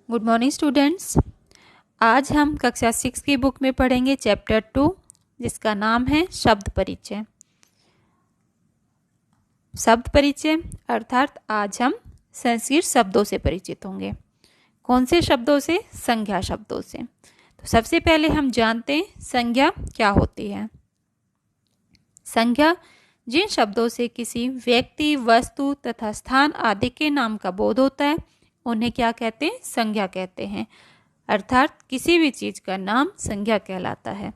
Good morning students. आज हम कक्षा 6 की बुक में पढ़ेंगे चैप्टर 2 जिसका नाम है शब्द परिचय। शब्द परिचय अर्थात आज हम संस्कृत शब्दों से परिचित होंगे। कौन से शब्दों से? संज्ञा शब्दों से। तो सबसे पहले हम जानते हैं संज्ञा क्या होती है। संज्ञा जिन शब्दों से किसी व्यक्ति, वस्तु तथा स्थान आदि के नाम का बोध होता है उन्हें क्या कहते हैं? संज्ञा कहते हैं। अर्थात किसी भी चीज का नाम संज्ञा कहलाता है।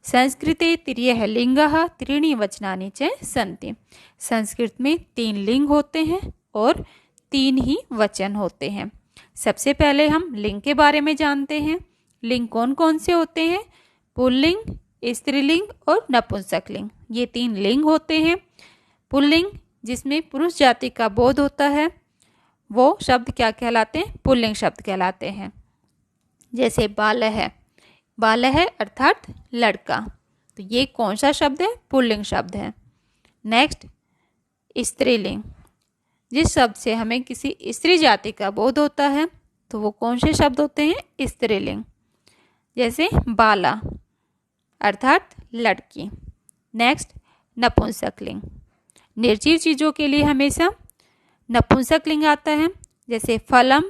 संस्कृते त्रियः लिंगः त्रीणि वचनानि च सन्ति। संस्कृत में 3 लिंग होते हैं और 3 ही वचन होते हैं। सबसे पहले हम लिंग के बारे में जानते हैं। लिंग कौन कौन से होते हैं? पुल्लिंग, स्त्रीलिंग और नपुंसकलिंग, ये 3 लिंग होते हैं। पुल्लिंग जिसमें पुरुष जाति का बोध होता है वो शब्द क्या कहलाते हैं? पुल्लिंग शब्द कहलाते हैं। जैसे बालः, बालः अर्थात लड़का, तो ये कौन सा शब्द है? पुल्लिंग शब्द है। नेक्स्ट स्त्रीलिंग, जिस शब्द से हमें किसी स्त्री जाति का बोध होता है तो वो कौन से शब्द होते हैं? स्त्रीलिंग। जैसे बाला अर्थात लड़की। नेक्स्ट नपुंसकलिंग, निर्जीव चीज़ों के लिए हमेशा नपुंसकलिंग आता है। जैसे फलम,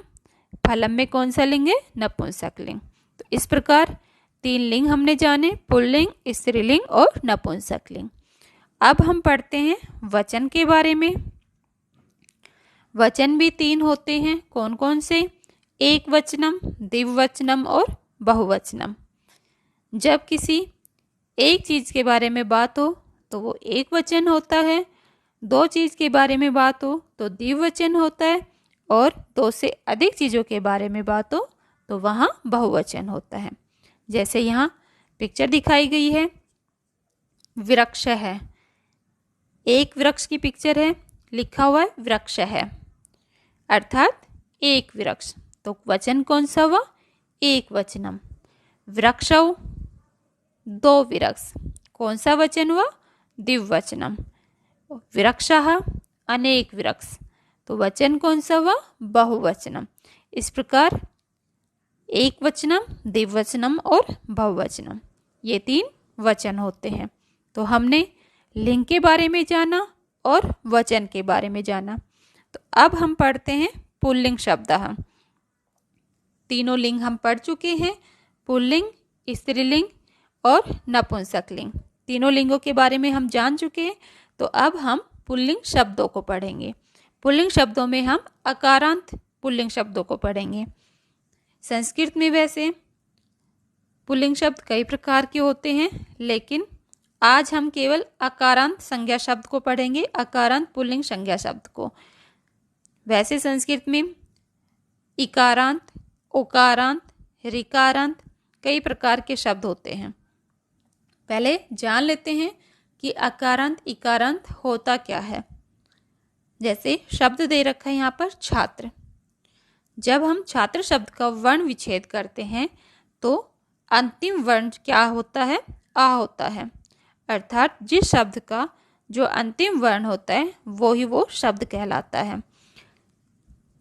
फलम में कौन सा लिंग है? नपुंसकलिंग। तो इस प्रकार 3 लिंग हमने जाने, पुल्लिंग, स्त्रीलिंग और नपुंसकलिंग। अब हम पढ़ते हैं वचन के बारे में। वचन भी 3 होते हैं। कौन कौन से? एक वचनम, द्विवचनम और बहुवचनम। जब किसी एक चीज के बारे में बात हो तो वो एक वचन होता है, 2 चीज के बारे में बात हो तो द्विवचन होता है, और 2 से अधिक चीजों के बारे में बात हो तो वहाँ बहुवचन होता है। जैसे यहाँ पिक्चर दिखाई गई है, वृक्ष है, एक वृक्ष की पिक्चर है, लिखा हुआ है वृक्ष है अर्थात एक वृक्ष। तो वचन कौन सा हुआ? एक वचनम। वृक्षौ 2 वृक्ष, कौन सा वचन हुआ? द्विवचनम। वृक्षः अनेक वृक्ष, तो वचन कौन सा हुआ? बहुवचनम। इस प्रकार एक वचनम, द्विवचनम और बहुवचनम, ये 3 वचन होते हैं। तो हमने लिंग के बारे में जाना और वचन के बारे में जाना। तो अब हम पढ़ते हैं पुल्लिंग शब्द। तीनों लिंग हम पढ़ चुके हैं, पुल्लिंग, स्त्रीलिंग और नपुंसकलिंग। तीनों लिंगों के बारे में हम जान चुके हैं। तो अब हम पुल्लिंग शब्दों को पढ़ेंगे। पुल्लिंग शब्दों में हम अकारांत पुल्लिंग शब्दों को पढ़ेंगे। संस्कृत में वैसे पुल्लिंग शब्द कई प्रकार के होते हैं, लेकिन आज हम केवल अकारांत संज्ञा शब्द को पढ़ेंगे, अकारांत पुल्लिंग संज्ञा शब्द को। वैसे संस्कृत में इकारांत, उकारांत, ऋकारांत कई प्रकार के शब्द होते हैं। पहले जान लेते हैं कि अकारांत इकारांत होता क्या है। जैसे शब्द दे रखा है यहाँ पर छात्र। जब हम छात्र शब्द का वर्ण विच्छेद करते हैं तो अंतिम वर्ण क्या होता है? आ होता है। अर्थात जिस शब्द का जो अंतिम वर्ण होता है वो ही वो शब्द कहलाता है।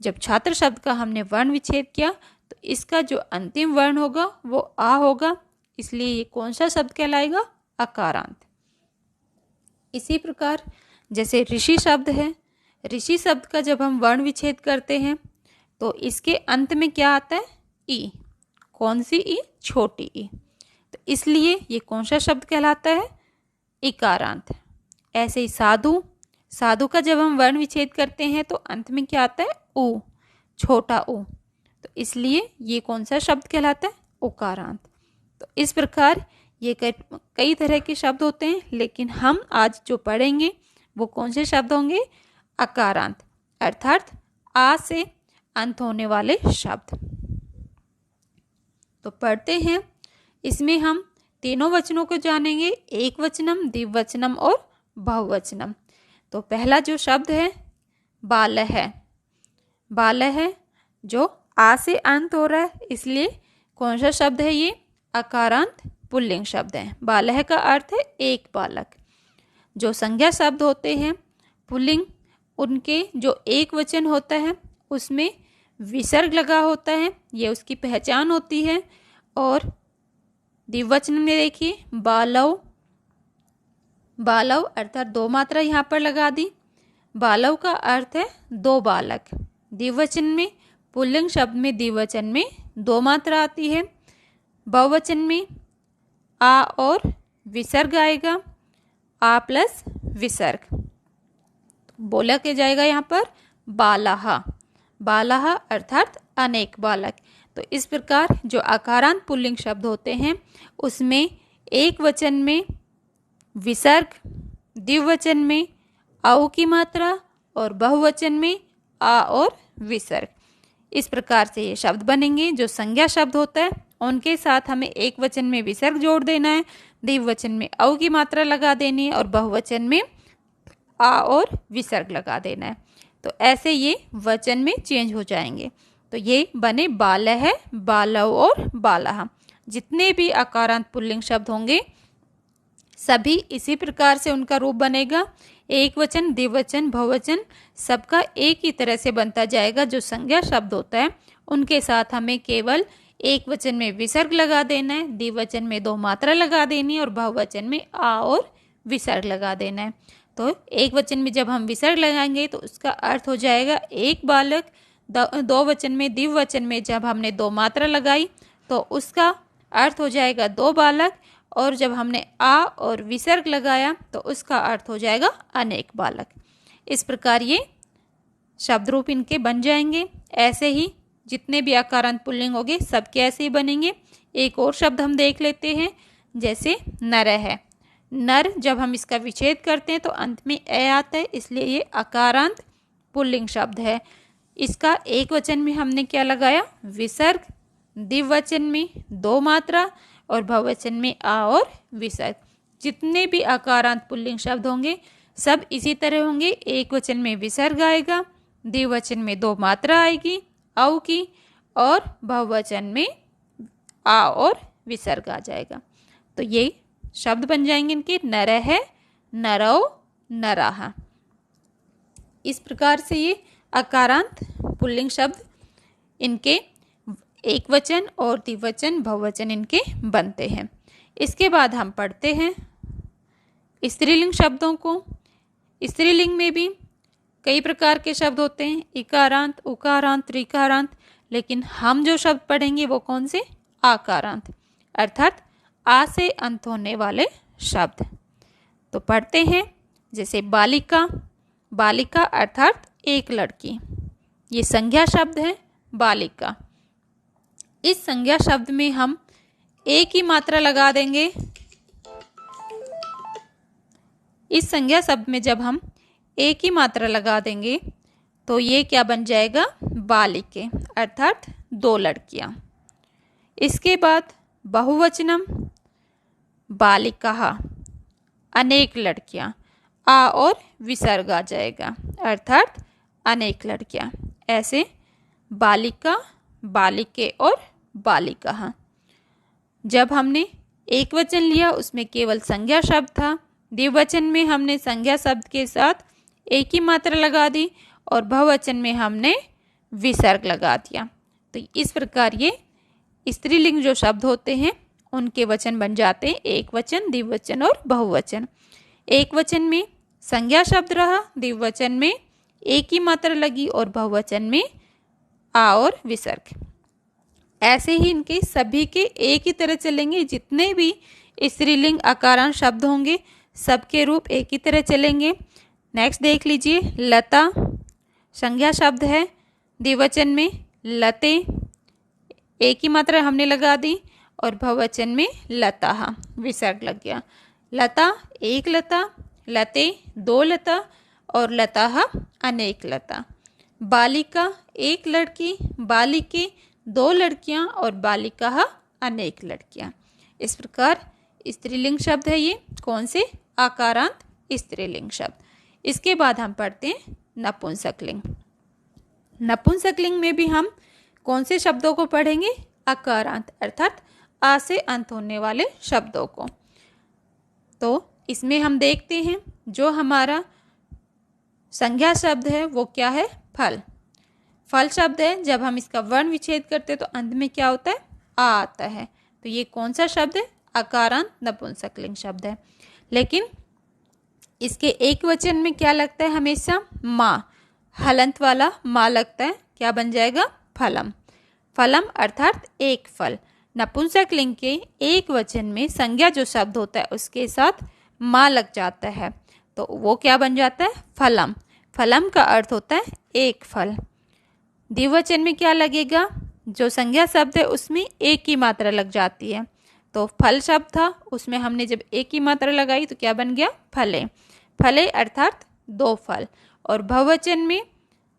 जब छात्र शब्द का हमने वर्ण विच्छेद किया तो इसका जो अंतिम वर्ण होगा वो आ होगा, इसलिए ये कौन सा शब्द कहलाएगा? अकारांत। इसी प्रकार जैसे ऋषि शब्द है, ऋषि शब्द का जब हम वर्ण विच्छेद करते हैं तो इसके अंत में क्या आता है? ई। कौन सी ई? छोटी ई। तो इसलिए ये कौन सा शब्द कहलाता है? इकारांत। ऐसे ही साधु, साधु का जब हम वर्ण विच्छेद करते हैं तो अंत में क्या आता है? ऊ, छोटा ऊ। तो इसलिए ये कौन सा शब्द कहलाता है? उकारांत। तो इस प्रकार ये कई तरह के शब्द होते हैं, लेकिन हम आज जो पढ़ेंगे वो कौन से शब्द होंगे? अकारांत अर्थात आ से अंत होने वाले शब्द। तो पढ़ते हैं। इसमें हम तीनों वचनों को जानेंगे, एक वचनम, द्विवचनम और बहुवचनम। तो पहला जो शब्द है बालः, बालः जो आ से अंत हो रहा है, इसलिए कौन सा शब्द है? ये अकारांत पुल्लिंग शब्द है। बालः का अर्थ है एक बालक। जो संज्ञा शब्द होते हैं पुल्लिंग, उनके जो एक वचन होता है उसमें विसर्ग लगा होता है, ये उसकी पहचान होती है। और द्विवचन में देखिए बालव, बालव अर्थात दो मात्रा यहाँ पर लगा दी। बालव का अर्थ है दो बालक। द्विवचन में, पुल्लिंग शब्द में द्विवचन में दो मात्रा आती है। बहुवचन में आ और विसर्ग आएगा, आ प्लस विसर्ग। बोला के जाएगा यहाँ पर बालहा, बालहा अर्थात अनेक बालक। तो इस प्रकार जो आकारांत पुल्लिंग शब्द होते हैं उसमें एक वचन में विसर्ग, द्विवचन में औ की मात्रा और बहुवचन में आ और विसर्ग। इस प्रकार से ये शब्द बनेंगे। जो संज्ञा शब्द होता है उनके साथ हमें एक वचन में विसर्ग जोड़ देना है, द्विवचन में औ की मात्रा लगा देनी है और बहुवचन में आ और विसर्ग लगा देना है। तो ऐसे ये वचन में चेंज हो जाएंगे। तो ये बने बालह, बालव और बालहा। जितने भी आकारांत पुल्लिंग शब्द होंगे सभी इसी प्रकार से उनका रूप बनेगा। एक वचन, द्विवचन, बहुवचन सबका एक ही तरह से बनता जाएगा। जो संज्ञा शब्द होता है उनके साथ हमें केवल एक वचन में विसर्ग लगा देना है, द्विवचन में दो मात्रा लगा देनी है और बहुवचन में आ और विसर्ग लगा देना है। तो एक वचन में जब हम विसर्ग लगाएंगे तो उसका अर्थ हो जाएगा एक बालक। दो वचन में, द्विवचन में जब हमने दो मात्रा लगाई तो उसका अर्थ हो जाएगा दो बालक। और जब हमने आ और विसर्ग लगाया तो उसका अर्थ हो जाएगा अनेक बालक। इस प्रकार ये शब्द रूप इनके बन जाएंगे। ऐसे ही जितने भी आकारांत पुल्लिंग होंगे सबके ऐसे ही बनेंगे। एक और शब्द हम देख लेते हैं, जैसे नर है। नर जब हम इसका विच्छेद करते हैं तो अंत में ए आता है, इसलिए ये आकारांत पुल्लिंग शब्द है। इसका एक वचन में हमने क्या लगाया, विसर्ग, द्विवचन में दो मात्रा और बहुवचन में आ और विसर्ग। जितने भी आकारांत पुल्लिंग शब्द होंगे सब इसी तरह होंगे। एक वचन में विसर्ग आएगा, द्विवचन में दो मात्रा आएगी औ की और बहुवचन में आ और विसर्ग आ जाएगा। तो ये शब्द बन जाएंगे इनके नरह, नरौ, नराह। इस प्रकार से ये आकारांत पुल्लिंग शब्द इनके एक वचन और द्विवचन, बहुवचन इनके बनते हैं। इसके बाद हम पढ़ते हैं स्त्रीलिंग शब्दों को। स्त्रीलिंग में भी कई प्रकार के शब्द होते हैं, इकारांत, उकारांत, त्रिकारांत। लेकिन हम जो शब्द पढ़ेंगे वो कौन से, आकारांत अर्थात आ से अंत होने वाले शब्द। तो पढ़ते हैं, जैसे बालिका। बालिका अर्थात एक लड़की, ये संज्ञा शब्द है बालिका। इस संज्ञा शब्द में हम एक ही मात्रा लगा देंगे। इस संज्ञा शब्द में जब हम एक ही मात्रा लगा देंगे तो ये क्या बन जाएगा, बालिके अर्थात दो लड़कियां। इसके बाद बहुवचनम, बालिकाः अनेक लड़कियां, आ और विसर्ग आ जाएगा अर्थात अनेक लड़कियां। ऐसे बालिका, बालिके और बालिकाः। जब हमने एक वचन लिया उसमें केवल संज्ञा शब्द था, द्विवचन में हमने संज्ञा शब्द के साथ एक ही मात्रा लगा दी और बहुवचन में हमने विसर्ग लगा दिया। तो इस प्रकार ये स्त्रीलिंग जो शब्द होते हैं उनके वचन बन जाते हैं एक वचन, द्विवचन और बहुवचन। एक वचन में संज्ञा शब्द रहा, द्विवचन में एक ही मात्रा लगी और बहुवचन में आ और विसर्ग। ऐसे ही इनके सभी के एक ही तरह चलेंगे। जितने भी स्त्रीलिंग आकारांत शब्द होंगे सबके रूप एक ही तरह चलेंगे। नेक्स्ट देख लीजिए, लता संज्ञा शब्द है, द्विवचन में लते, एक ही मात्रा हमने लगा दी और बहुवचन में लताः विसर्ग लग गया। लता एक लता, लते दो लता और लताः अनेक लता। बालिका एक लड़की, बालिके दो लड़कियां और बालिकाः अनेक लड़कियां। इस प्रकार स्त्रीलिंग शब्द है ये, कौन से, आकारांत स्त्रीलिंग शब्द। इसके बाद हम पढ़ते हैं नपुंसकलिंग। नपुंसकलिंग में भी हम कौन से शब्दों को पढ़ेंगे, आकारांत अर्थात आ से अंत होने वाले शब्दों को। तो इसमें हम देखते हैं जो हमारा संज्ञा शब्द है वो क्या है, फल। फल शब्द है, जब हम इसका वर्ण विच्छेद करते हैं तो अंत में क्या होता है, आ आता है। तो ये कौन सा शब्द है, अकारांत नपुंसकलिंग शब्द है। लेकिन इसके एक वचन में क्या लगता है, हमेशा माँ, हलंत वाला माँ लगता है, क्या बन जाएगा, फलम। फलम अर्थात एक फल। नपुंसकलिंग के एक वचन में संज्ञा जो शब्द होता है उसके साथ माँ लग जाता है, तो वो क्या बन जाता है, फलम। फलम का अर्थ होता है एक फल। द्विवचन में क्या लगेगा, जो संज्ञा शब्द है उसमें एक की मात्रा लग जाती है। तो फल शब्द था, उसमें हमने जब एक की मात्रा लगाई तो क्या बन गया, फले। फले अर्थात दो फल। और बहुवचन में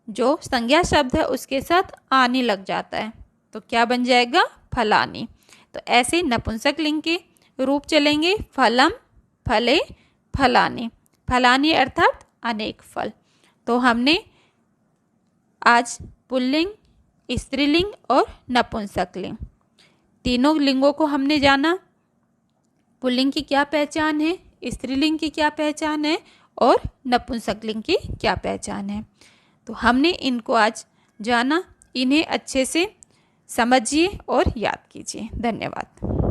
जो संज्ञा शब्द है उसके साथ आने लग जाता है, तो क्या बन जाएगा, फलानी। तो ऐसे नपुंसकलिंग के रूप चलेंगे, फलम, फले, फलानी। फलानी अर्थात अनेक फल। तो हमने आज पुल्लिंग, स्त्रीलिंग और नपुंसकलिंग तीनों लिंगों को हमने जाना। पुल्लिंग की क्या पहचान है, स्त्रीलिंग की क्या पहचान है और नपुंसकलिंग की क्या पहचान है। तो हमने इनको आज जाना, इन्हें अच्छे से समझिए और याद कीजिए। धन्यवाद।